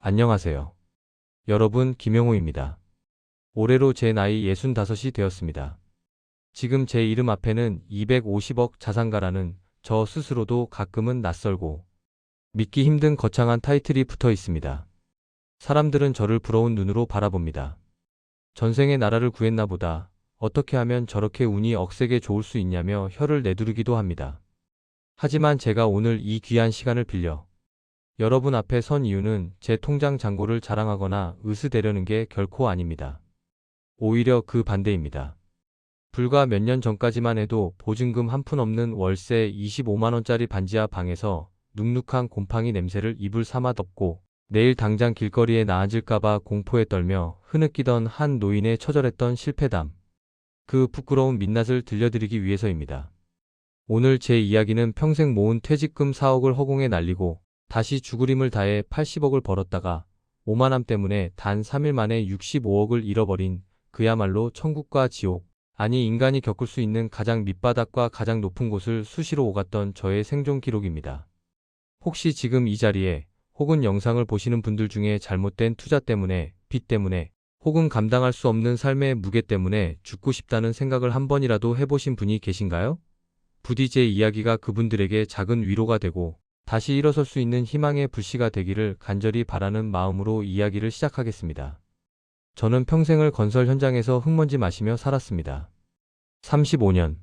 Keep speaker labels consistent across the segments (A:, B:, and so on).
A: 안녕하세요. 여러분, 김영호입니다. 올해로 제 나이 65이 되었습니다. 지금 제 이름 앞에는 250억 자산가라는 저 스스로도 가끔은 낯설고 믿기 힘든 거창한 타이틀이 붙어 있습니다. 사람들은 저를 부러운 눈으로 바라봅니다. 전생에 나라를 구했나 보다. 어떻게 하면 저렇게 운이 억세게 좋을 수 있냐며 혀를 내두르기도 합니다. 하지만 제가 오늘 이 귀한 시간을 빌려 여러분 앞에 선 이유는 제 통장 잔고를 자랑하거나 으스대려는 게 결코 아닙니다. 오히려 그 반대입니다. 불과 몇 년 전까지만 해도 보증금 한 푼 없는 월세 25만원짜리 반지하 방에서 눅눅한 곰팡이 냄새를 이불 삼아 덮고 내일 당장 길거리에 나앉을까봐 공포에 떨며 흐느끼던 한 노인의 처절했던 실패담. 그 부끄러운 민낯을 들려드리기 위해서입니다. 오늘 제 이야기는 평생 모은 퇴직금 4억을 허공에 날리고 다시 죽을 힘을 다해 80억을 벌었다가 오만함 때문에 단 3일 만에 65억을 잃어버린 그야말로 천국과 지옥, 아니 인간이 겪을 수 있는 가장 밑바닥과 가장 높은 곳을 수시로 오갔던 저의 생존 기록입니다. 혹시 지금 이 자리에 혹은 영상을 보시는 분들 중에 잘못된 투자 때문에, 빚 때문에, 혹은 감당할 수 없는 삶의 무게 때문에 죽고 싶다는 생각을 한 번이라도 해보신 분이 계신가요? 부디 제 이야기가 그분들에게 작은 위로가 되고 다시 일어설 수 있는 희망의 불씨가 되기를 간절히 바라는 마음으로 이야기를 시작하겠습니다. 저는 평생을 건설 현장에서 흙먼지 마시며 살았습니다. 35년.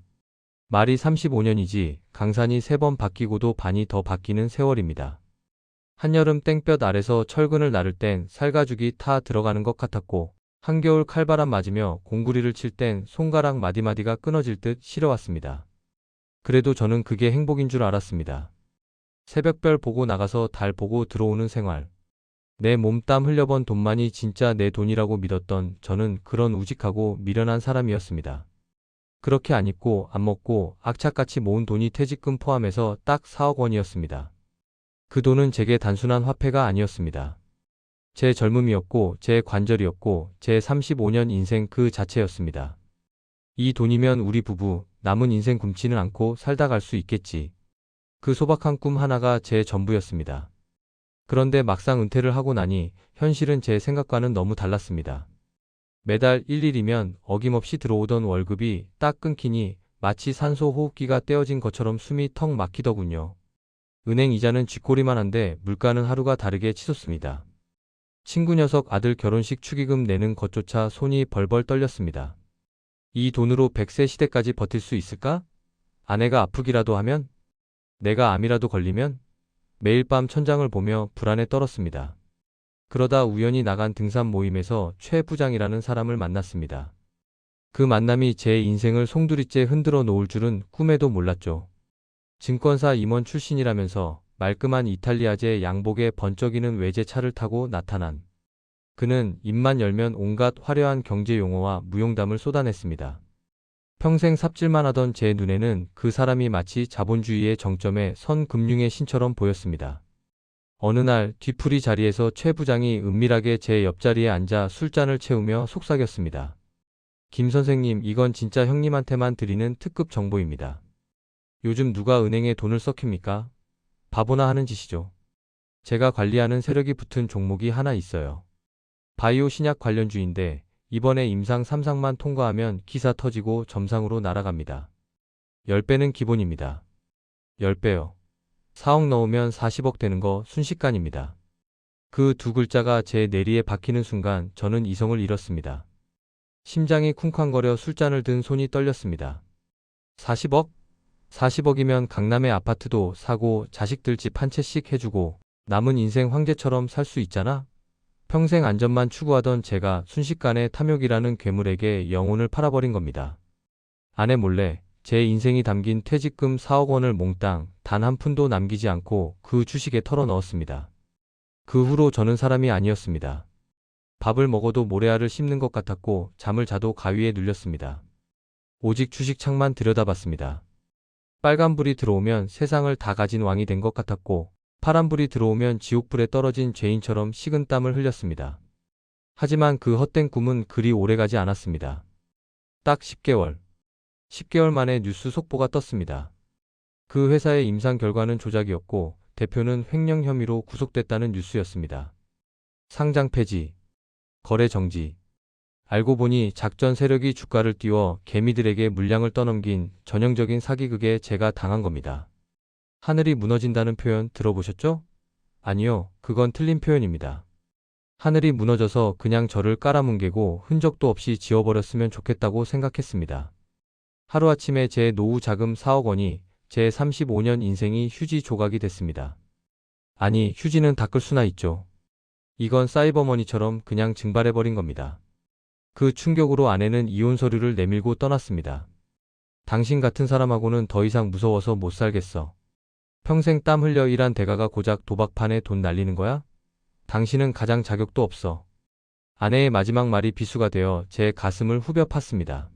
A: 말이 35년이지 강산이 3번 바뀌고도 반이 더 바뀌는 세월입니다. 한여름 땡볕 아래서 철근을 나를 땐 살가죽이 타 들어가는 것 같았고 한겨울 칼바람 맞으며 공구리를 칠 땐 손가락 마디마디가 끊어질 듯 시려왔습니다. 그래도 저는 그게 행복인 줄 알았습니다. 새벽별 보고 나가서 달 보고 들어오는 생활. 내 몸땀 흘려번 돈만이 진짜 내 돈이라고 믿었던 저는 그런 우직하고 미련한 사람이었습니다. 그렇게 안 입고 안 먹고 악착같이 모은 돈이 퇴직금 포함해서 딱 4억 원이었습니다. 그 돈은 제게 단순한 화폐가 아니었습니다. 제 젊음이었고 제 관절이었고 제 35년 인생 그 자체였습니다. 이 돈이면 우리 부부 남은 인생 굶지는 않고 살다 갈 수 있겠지. 그 소박한 꿈 하나가 제 전부였습니다. 그런데 막상 은퇴를 하고 나니 현실은 제 생각과는 너무 달랐습니다. 매달 1일이면 어김없이 들어오던 월급이 딱 끊기니 마치 산소 호흡기가 떼어진 것처럼 숨이 턱 막히더군요. 은행 이자는 쥐꼬리만 한데 물가는 하루가 다르게 치솟습니다. 친구 녀석 아들 결혼식 축의금 내는 것조차 손이 벌벌 떨렸습니다. 이 돈으로 100세 시대까지 버틸 수 있을까? 아내가 아프기라도 하면? 내가 암이라도 걸리면? 매일 밤 천장을 보며 불안에 떨었습니다. 그러다 우연히 나간 등산 모임에서 최 부장이라는 사람을 만났습니다. 그 만남이 제 인생을 송두리째 흔들어 놓을 줄은 꿈에도 몰랐죠. 증권사 임원 출신이라면서 말끔한 이탈리아제 양복에 번쩍이는 외제차를 타고 나타난 그는 입만 열면 온갖 화려한 경제 용어와 무용담을 쏟아냈습니다. 평생 삽질만 하던 제 눈에는 그 사람이 마치 자본주의의 정점에 선 금융의 신처럼 보였습니다. 어느 날 뒤풀이 자리에서 최 부장이 은밀하게 제 옆자리에 앉아 술잔을 채우며 속삭였습니다. 김 선생님, 이건 진짜 형님한테만 드리는 특급 정보입니다. 요즘 누가 은행에 돈을 썩힙니까? 바보나 하는 짓이죠. 제가 관리하는 세력이 붙은 종목이 하나 있어요. 바이오 신약 관련주인데 이번에 임상 3상만 통과하면 기사 터지고 점상으로 날아갑니다. 10배는 기본입니다. 10배요. 4억 넣으면 40억 되는 거 순식간입니다. 그 두 글자가 제 내리에 박히는 순간 저는 이성을 잃었습니다. 심장이 쿵쾅거려 술잔을 든 손이 떨렸습니다. 40억? 40억이면 강남의 아파트도 사고 자식들 집 한 채씩 해주고 남은 인생 황제처럼 살 수 있잖아? 평생 안전만 추구하던 제가 순식간에 탐욕이라는 괴물에게 영혼을 팔아버린 겁니다. 아내 몰래 제 인생이 담긴 퇴직금 4억 원을 몽땅 단 한 푼도 남기지 않고 그 주식에 털어 넣었습니다. 그 후로 저는 사람이 아니었습니다. 밥을 먹어도 모래알을 씹는 것 같았고 잠을 자도 가위에 눌렸습니다. 오직 주식창만 들여다봤습니다. 빨간불이 들어오면 세상을 다 가진 왕이 된 것 같았고 파란불이 들어오면 지옥불에 떨어진 죄인처럼 식은땀을 흘렸습니다. 하지만 그 헛된 꿈은 그리 오래가지 않았습니다. 딱 10개월. 10개월 만에 뉴스 속보가 떴습니다. 그 회사의 임상 결과는 조작이었고 대표는 횡령 혐의로 구속됐다는 뉴스였습니다. 상장 폐지, 거래 정지. 알고 보니 작전 세력이 주가를 띄워 개미들에게 물량을 떠넘긴 전형적인 사기극에 제가 당한 겁니다. 하늘이 무너진다는 표현 들어보셨죠? 아니요, 그건 틀린 표현입니다. 하늘이 무너져서 그냥 저를 깔아뭉개고 흔적도 없이 지워버렸으면 좋겠다고 생각했습니다. 하루아침에 제 노후 자금 4억 원이 제 35년 인생이 휴지 조각이 됐습니다. 아니, 휴지는 닦을 수나 있죠. 이건 사이버머니처럼 그냥 증발해버린 겁니다. 그 충격으로 아내는 이혼 서류를 내밀고 떠났습니다. 당신 같은 사람하고는 더 이상 무서워서 못 살겠어. 평생 땀 흘려 일한 대가가 고작 도박판에 돈 날리는 거야? 당신은 가장 자격도 없어. 아내의 마지막 말이 비수가 되어 제 가슴을 후벼 팠습니다.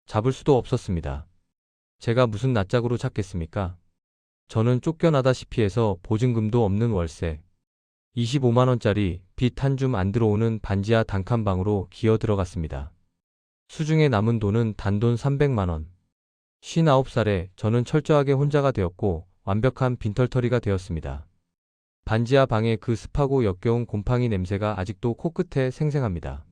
A: 잡을 수도 없었습니다. 제가 무슨 낯짝으로 찾겠습니까? 저는 쫓겨나다시피 해서 보증금도 없는 월세, 25만 원짜리 빚 한 줌 안 들어오는 반지하 단칸방으로 기어 들어갔습니다. 수중에 남은 돈은 단돈 300만 원. 59살에 저는 철저하게 혼자가 되었고 완벽한 빈털터리가 되었습니다. 반지하 방의 그 습하고 역겨운 곰팡이 냄새가 아직도 코끝에 생생합니다.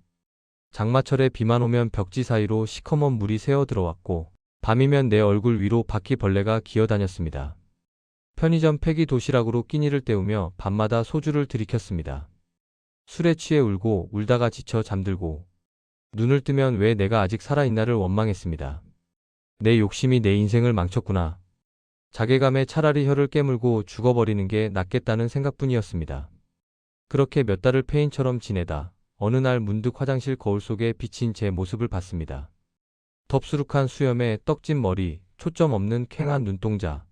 A: 장마철에 비만 오면 벽지 사이로 시커먼 물이 새어 들어왔고 밤이면 내 얼굴 위로 바퀴벌레가 기어다녔습니다. 편의점 폐기 도시락으로 끼니를 때우며 밤마다 소주를 들이켰습니다. 술에 취해 울고 울다가 지쳐 잠들고 눈을 뜨면 왜 내가 아직 살아있나를 원망했습니다. 내 욕심이 내 인생을 망쳤구나. 자괴감에 차라리 혀를 깨물고 죽어버리는 게 낫겠다는 생각뿐이었습니다. 그렇게 몇 달을 폐인처럼 지내다 어느 날 문득 화장실 거울 속에 비친 제 모습을 봤습니다. 덥수룩한 수염에 떡진 머리, 초점 없는 캥한 눈동자.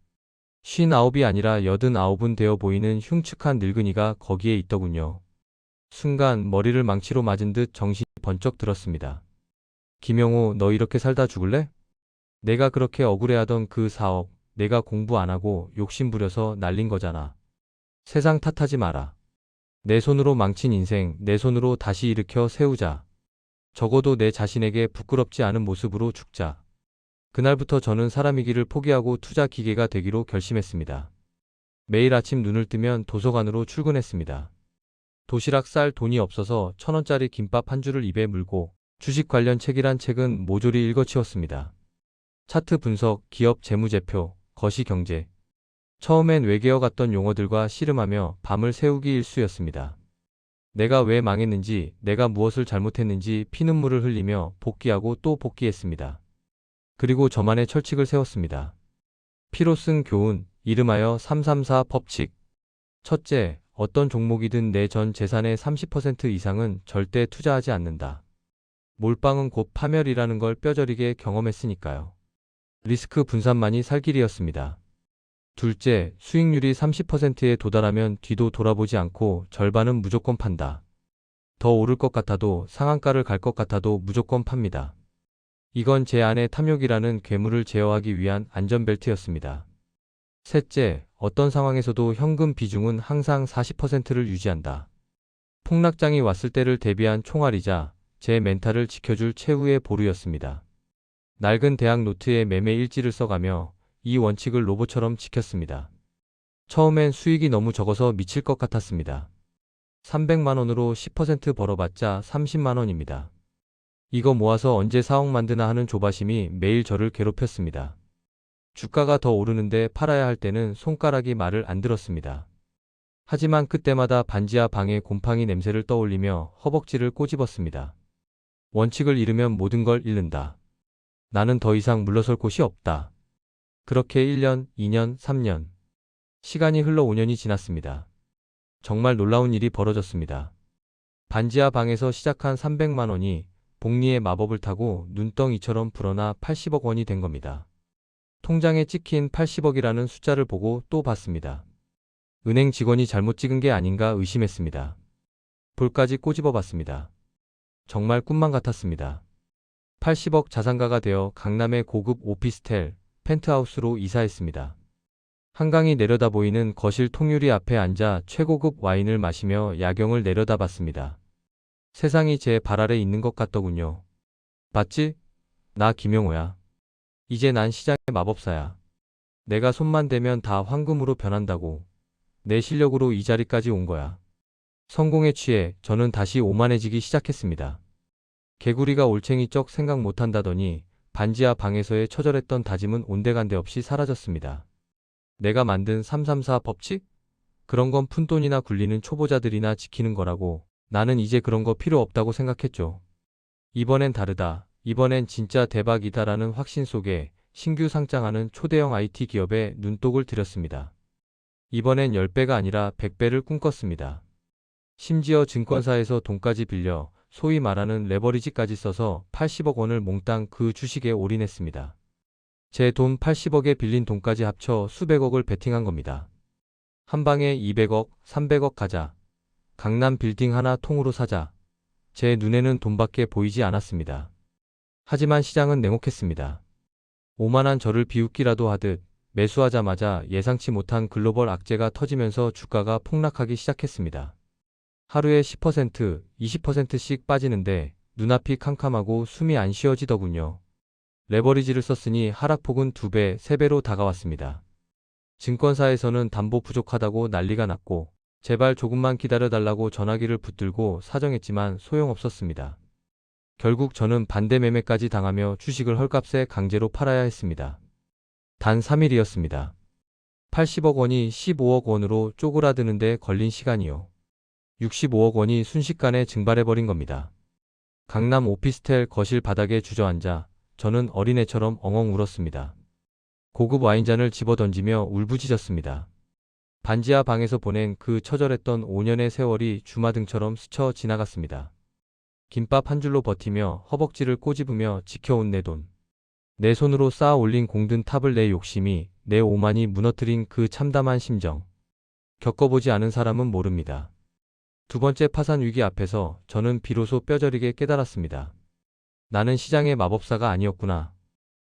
A: 59이 아니라 89은 되어 보이는 흉측한 늙은이가 거기에 있더군요. 순간 머리를 망치로 맞은 듯 정신이 번쩍 들었습니다. 김영호, 너 이렇게 살다 죽을래? 내가 그렇게 억울해하던 그 4억, 내가 공부 안 하고 욕심 부려서 날린 거잖아. 세상 탓하지 마라. 내 손으로 망친 인생, 내 손으로 다시 일으켜 세우자. 적어도 내 자신에게 부끄럽지 않은 모습으로 죽자. 그날부터 저는 사람이기를 포기하고 투자 기계가 되기로 결심했습니다. 매일 아침 눈을 뜨면 도서관으로 출근했습니다. 도시락 쌀 돈이 없어서 1,000원짜리 김밥 한 줄을 입에 물고 주식 관련 책이란 책은 모조리 읽어치웠습니다. 차트 분석, 기업 재무제표, 거시경제. 처음엔 외계어 같던 용어들과 씨름하며 밤을 새우기 일쑤였습니다. 내가 왜 망했는지, 내가 무엇을 잘못했는지 피눈물을 흘리며 복귀하고 또 복귀했습니다. 그리고 저만의 철칙을 세웠습니다. 피로 쓴 교훈, 이름하여 334 법칙. 첫째, 어떤 종목이든 내 전 재산의 30% 이상은 절대 투자하지 않는다. 몰빵은 곧 파멸이라는 걸 뼈저리게 경험했으니까요. 리스크 분산만이 살 길이었습니다. 둘째, 수익률이 30%에 도달하면 뒤도 돌아보지 않고 절반은 무조건 판다. 더 오를 것 같아도 상한가를 갈 것 같아도 무조건 팝니다. 이건 제 안의 탐욕이라는 괴물을 제어하기 위한 안전벨트였습니다. 셋째, 어떤 상황에서도 현금 비중은 항상 40%를 유지한다. 폭락장이 왔을 때를 대비한 총알이자 제 멘탈을 지켜줄 최후의 보루였습니다. 낡은 대학 노트에 매매 일지를 써가며 이 원칙을 로봇처럼 지켰습니다. 처음엔 수익이 너무 적어서 미칠 것 같았습니다. 300만 원으로 10% 벌어봤자 30만 원입니다. 이거 모아서 언제 4억 만드나 하는 조바심이 매일 저를 괴롭혔습니다. 주가가 더 오르는데 팔아야 할 때는 손가락이 말을 안 들었습니다. 하지만 그때마다 반지하 방의 곰팡이 냄새를 떠올리며 허벅지를 꼬집었습니다. 원칙을 잃으면 모든 걸 잃는다. 나는 더 이상 물러설 곳이 없다. 그렇게 1년, 2년, 3년. 시간이 흘러 5년이 지났습니다. 정말 놀라운 일이 벌어졌습니다. 반지하 방에서 시작한 300만 원이 복리의 마법을 타고 눈덩이처럼 불어나 80억 원이 된 겁니다. 통장에 찍힌 80억이라는 숫자를 보고 또 봤습니다. 은행 직원이 잘못 찍은 게 아닌가 의심했습니다. 볼까지 꼬집어 봤습니다. 정말 꿈만 같았습니다. 80억 자산가가 되어 강남의 고급 오피스텔, 펜트하우스로 이사했습니다. 한강이 내려다 보이는 거실 통유리 앞에 앉아 최고급 와인을 마시며 야경을 내려다봤습니다. 세상이 제 발 아래 있는 것 같더군요. 봤지? 나 김용호야. 이제 난 시장의 마법사야. 내가 손만 대면 다 황금으로 변한다고. 내 실력으로 이 자리까지 온 거야. 성공에 취해 저는 다시 오만해지기 시작했습니다. 개구리가 올챙이 쩍 생각 못한다더니 반지하 방에서의 처절했던 다짐은 온데간데 없이 사라졌습니다. 내가 만든 334 법칙? 그런 건 푼돈이나 굴리는 초보자들이나 지키는 거라고. 나는 이제 그런 거 필요 없다고 생각했죠. 이번엔 다르다. 이번엔 진짜 대박이다라는 확신 속에 신규 상장하는 초대형 IT 기업에 눈독을 들였습니다. 이번엔 10배가 아니라 100배를 꿈꿨습니다. 심지어 증권사에서 돈까지 빌려 소위 말하는 레버리지까지 써서 80억 원을 몽땅 그 주식에 올인했습니다. 제 돈 80억에 빌린 돈까지 합쳐 수백억을 베팅한 겁니다. 한 방에 200억, 300억 가자. 강남 빌딩 하나 통으로 사자. 제 눈에는 돈밖에 보이지 않았습니다. 하지만 시장은 냉혹했습니다. 오만한 저를 비웃기라도 하듯 매수하자마자 예상치 못한 글로벌 악재가 터지면서 주가가 폭락하기 시작했습니다. 하루에 10%, 20%씩 빠지는데 눈앞이 캄캄하고 숨이 안 쉬어지더군요. 레버리지를 썼으니 하락폭은 2배, 3배로 다가왔습니다. 증권사에서는 담보 부족하다고 난리가 났고 제발 조금만 기다려달라고 전화기를 붙들고 사정했지만 소용없었습니다. 결국 저는 반대 매매까지 당하며 주식을 헐값에 강제로 팔아야 했습니다. 단 3일이었습니다. 80억 원이 15억 원으로 쪼그라드는데 걸린 시간이요. 65억 원이 순식간에 증발해버린 겁니다. 강남 오피스텔 거실 바닥에 주저앉아 저는 어린애처럼 엉엉 울었습니다. 고급 와인잔을 집어던지며 울부짖었습니다. 반지하 방에서 보낸 그 처절했던 5년의 세월이 주마등처럼 스쳐 지나갔습니다. 김밥 한 줄로 버티며 허벅지를 꼬집으며 지켜온 내 돈. 내 손으로 쌓아 올린 공든 탑을 내 욕심이, 내 오만이 무너뜨린 그 참담한 심정. 겪어보지 않은 사람은 모릅니다. 두 번째 파산 위기 앞에서 저는 비로소 뼈저리게 깨달았습니다. 나는 시장의 마법사가 아니었구나.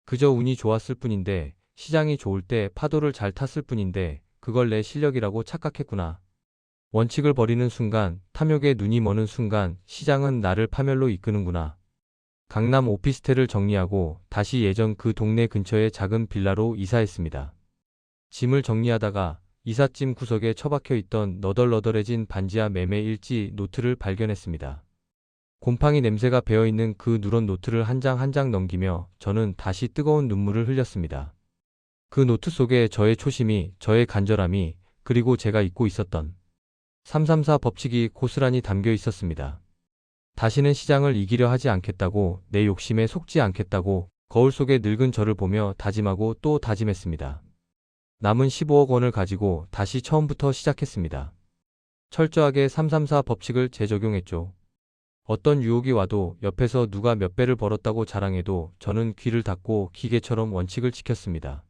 A: 그저 운이 좋았을 뿐인데, 시장이 좋을 때 파도를 잘 탔을 뿐인데 그걸 내 실력이라고 착각했구나. 원칙을 버리는 순간, 탐욕에 눈이 머는 순간 시장은 나를 파멸로 이끄는구나. 강남 오피스텔을 정리하고 다시 예전 그 동네 근처의 작은 빌라로 이사했습니다. 짐을 정리하다가 이삿짐 구석에 처박혀 있던 너덜너덜해진 반지하 매매 일지 노트를 발견했습니다. 곰팡이 냄새가 배어있는 그 누런 노트를 한 장 한 장 넘기며 저는 다시 뜨거운 눈물을 흘렸습니다. 그 노트 속에 저의 초심이, 저의 간절함이, 그리고 제가 잊고 있었던 334 법칙이 고스란히 담겨 있었습니다. 다시는 시장을 이기려 하지 않겠다고, 내 욕심에 속지 않겠다고 거울 속에 늙은 저를 보며 다짐하고 또 다짐했습니다. 남은 15억 원을 가지고 다시 처음부터 시작했습니다. 철저하게 334 법칙을 재적용했죠. 어떤 유혹이 와도 옆에서 누가 몇 배를 벌었다고 자랑해도 저는 귀를 닫고 기계처럼 원칙을 지켰습니다.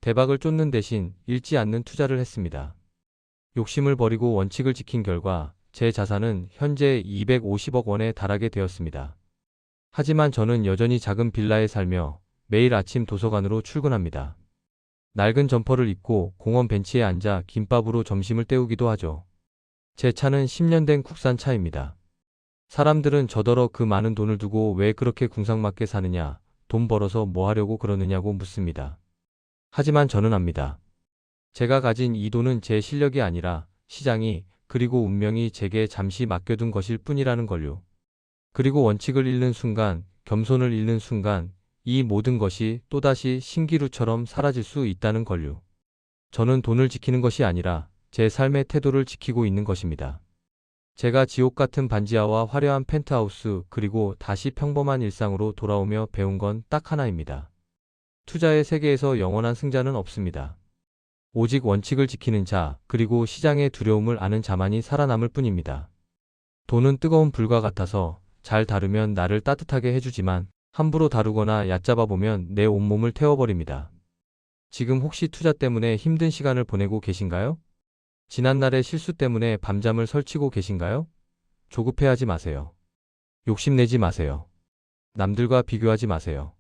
A: 대박을 쫓는 대신 잃지 않는 투자를 했습니다. 욕심을 버리고 원칙을 지킨 결과 제 자산은 현재 250억 원에 달하게 되었습니다. 하지만 저는 여전히 작은 빌라에 살며 매일 아침 도서관으로 출근합니다. 낡은 점퍼를 입고 공원 벤치에 앉아 김밥으로 점심을 때우기도 하죠. 제 차는 10년 된 국산 차입니다. 사람들은 저더러 그 많은 돈을 두고 왜 그렇게 궁상맞게 사느냐, 돈 벌어서 뭐 하려고 그러느냐고 묻습니다. 하지만 저는 압니다. 제가 가진 이 돈은 제 실력이 아니라 시장이 그리고 운명이 제게 잠시 맡겨둔 것일 뿐이라는 걸요. 그리고 원칙을 잃는 순간, 겸손을 잃는 순간 이 모든 것이 또다시 신기루처럼 사라질 수 있다는 걸요. 저는 돈을 지키는 것이 아니라 제 삶의 태도를 지키고 있는 것입니다. 제가 지옥 같은 반지하와 화려한 펜트하우스 그리고 다시 평범한 일상으로 돌아오며 배운 건 딱 하나입니다. 투자의 세계에서 영원한 승자는 없습니다. 오직 원칙을 지키는 자, 그리고 시장의 두려움을 아는 자만이 살아남을 뿐입니다. 돈은 뜨거운 불과 같아서 잘 다루면 나를 따뜻하게 해주지만 함부로 다루거나 얕잡아 보면 내 온몸을 태워버립니다. 지금 혹시 투자 때문에 힘든 시간을 보내고 계신가요? 지난날의 실수 때문에 밤잠을 설치고 계신가요? 조급해하지 마세요. 욕심내지 마세요. 남들과 비교하지 마세요.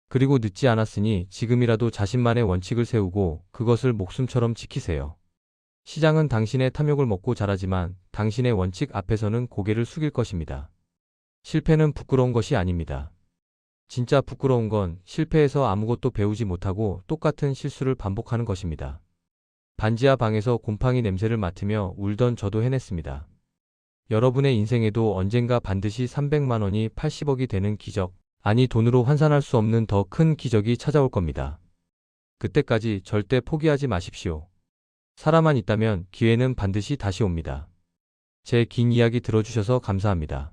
A: 그리고 늦지 않았으니 지금이라도 자신만의 원칙을 세우고 그것을 목숨처럼 지키세요. 시장은 당신의 탐욕을 먹고 자라지만 당신의 원칙 앞에서는 고개를 숙일 것입니다. 실패는 부끄러운 것이 아닙니다. 진짜 부끄러운 건 실패해서 아무것도 배우지 못하고 똑같은 실수를 반복하는 것입니다. 반지하 방에서 곰팡이 냄새를 맡으며 울던 저도 해냈습니다. 여러분의 인생에도 언젠가 반드시 300만 원이 80억이 되는 기적, 아니 돈으로 환산할 수 없는 더 큰 기적이 찾아올 겁니다. 그때까지 절대 포기하지 마십시오. 살아만 있다면 기회는 반드시 다시 옵니다. 제 긴 이야기 들어주셔서 감사합니다.